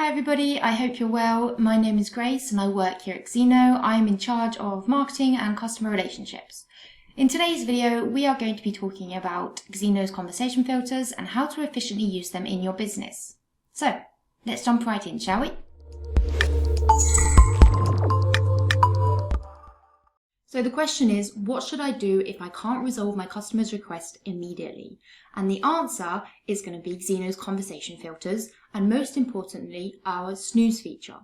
Hi everybody, I hope you're well. My name is Grace and I work here at Xeno. I'm in charge of marketing and customer relationships. In today's video, we are going to be talking about Xeno's conversation filters and how to efficiently use them in your business. So, let's jump right in, shall we? So the question is, what should I do if I can't resolve my customer's request immediately? And the answer is going to be Xeno's conversation filters, and most importantly, our Snooze feature.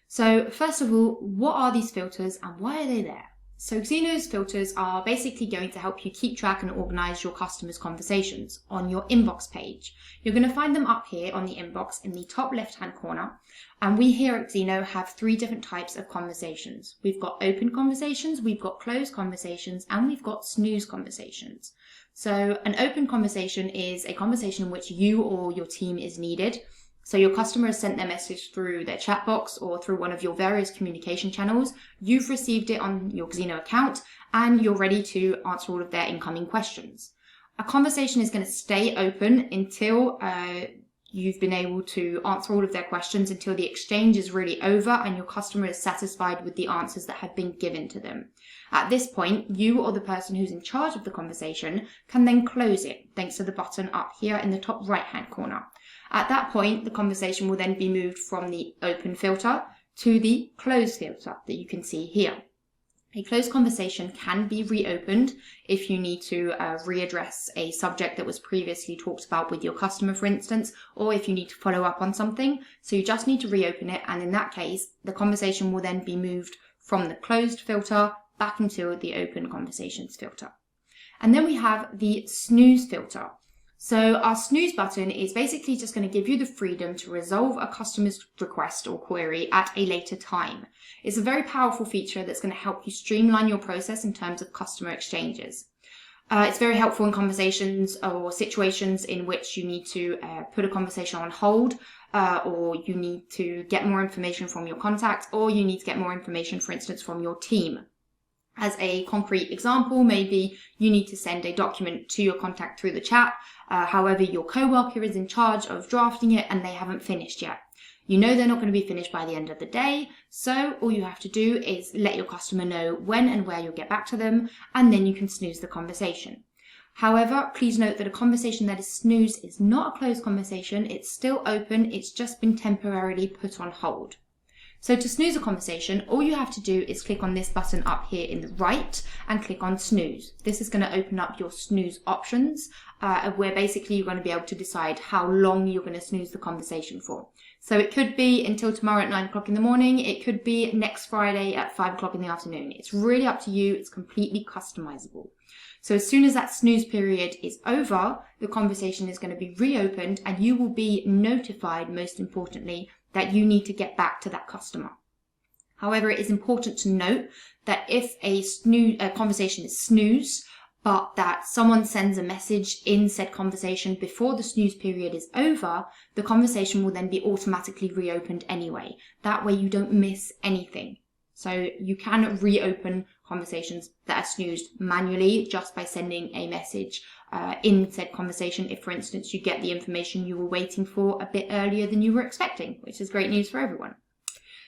So first of all, what are these filters and why are they there? So Xeno's filters are basically going to help you keep track and organize your customers' conversations on your inbox page. You're going to find them up here on the inbox in the top left-hand corner. And we here at Xeno have 3 different types of conversations. We've got open conversations, we've got closed conversations, and we've got snooze conversations. So an open conversation is a conversation in which you or your team is needed. So your customer has sent their message through their chat box or through one of your various communication channels. You've received it on your Xeno account and you're ready to answer all of their incoming questions. A conversation is going to stay open until you've been able to answer all of their questions, until the exchange is really over and your customer is satisfied with the answers that have been given to them. At this point, you or the person who's in charge of the conversation can then close it, thanks to the button up here in the top right-hand corner. At that point, the conversation will then be moved from the open filter to the closed filter that you can see here. A closed conversation can be reopened if you need to readdress a subject that was previously talked about with your customer, for instance, or if you need to follow up on something. So you just need to reopen it, and in that case, the conversation will then be moved from the closed filter back into the open conversations filter. And then we have the snooze filter. So our snooze button is basically just going to give you the freedom to resolve a customer's request or query at a later time. It's a very powerful feature that's going to help you streamline your process in terms of customer exchanges. It's very helpful in conversations or situations in which you need to put a conversation on hold, or you need to get more information from your contact, or you need to get more information, for instance, from your team. As a concrete example, maybe you need to send a document to your contact through the chat. However, your coworker is in charge of drafting it and they haven't finished yet. You know they're not going to be finished by the end of the day, so all you have to do is let your customer know when and where you'll get back to them, and then you can snooze the conversation. However, please note that a conversation that is snoozed is not a closed conversation. It's still open, it's just been temporarily put on hold. So to snooze a conversation, all you have to do is click on this button up here in the right and click on snooze. This is going to open up your snooze options, where basically you're going to be able to decide how long you're going to snooze the conversation for. So it could be until tomorrow at 9 o'clock in the morning. It could be next Friday at 5 o'clock in the afternoon. It's really up to you. It's completely customizable. So as soon as that snooze period is over, the conversation is going to be reopened and you will be notified, most importantly, that you need to get back to that customer. However, it is important to note that if a conversation is snoozed, but that someone sends a message in said conversation before the snooze period is over, the conversation will then be automatically reopened anyway. That way you don't miss anything. So you can reopen conversations that are snoozed manually just by sending a message in said conversation if, for instance, you get the information you were waiting for a bit earlier than you were expecting, which is great news for everyone.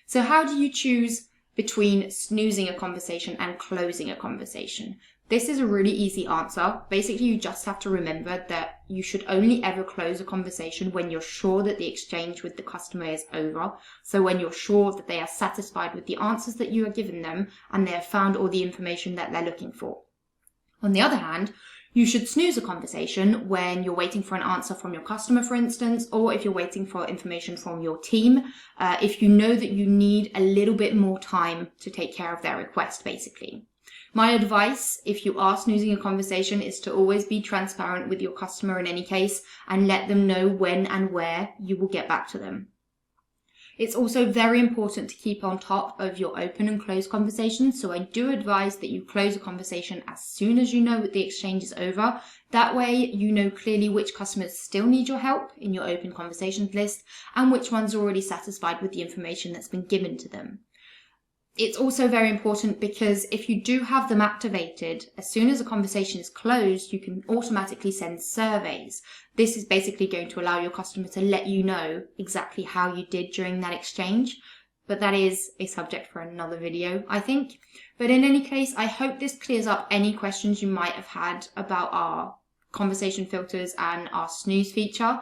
So how do you choose between snoozing a conversation and closing a conversation? This is a really easy answer. Basically, you just have to remember that you should only ever close a conversation when you're sure that the exchange with the customer is over. So when you're sure that they are satisfied with the answers that you have given them and they have found all the information that they're looking for. On the other hand, you should snooze a conversation when you're waiting for an answer from your customer, for instance, or if you're waiting for information from your team, if you know that you need a little bit more time to take care of their request, basically. My advice, if you are snoozing a conversation, is to always be transparent with your customer in any case and let them know when and where you will get back to them. It's also very important to keep on top of your open and closed conversations, so I do advise that you close a conversation as soon as you know that the exchange is over. That way you know clearly which customers still need your help in your open conversations list and which ones are already satisfied with the information that's been given to them. It's also very important because if you do have them activated, as soon as a conversation is closed, you can automatically send surveys. This is basically going to allow your customer to let you know exactly how you did during that exchange. But that is a subject for another video, I think. But in any case, I hope this clears up any questions you might have had about our conversation filters and our snooze feature.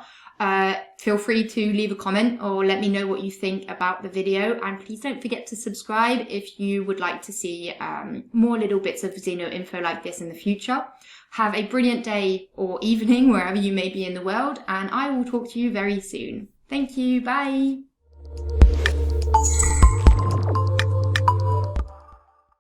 Feel free to leave a comment or let me know what you think about the video, and please don't forget to subscribe if you would like to see more little bits of Xeno info like this in the future. Have a brilliant day or evening wherever you may be in the world, and I will talk to you very soon. Thank you, bye!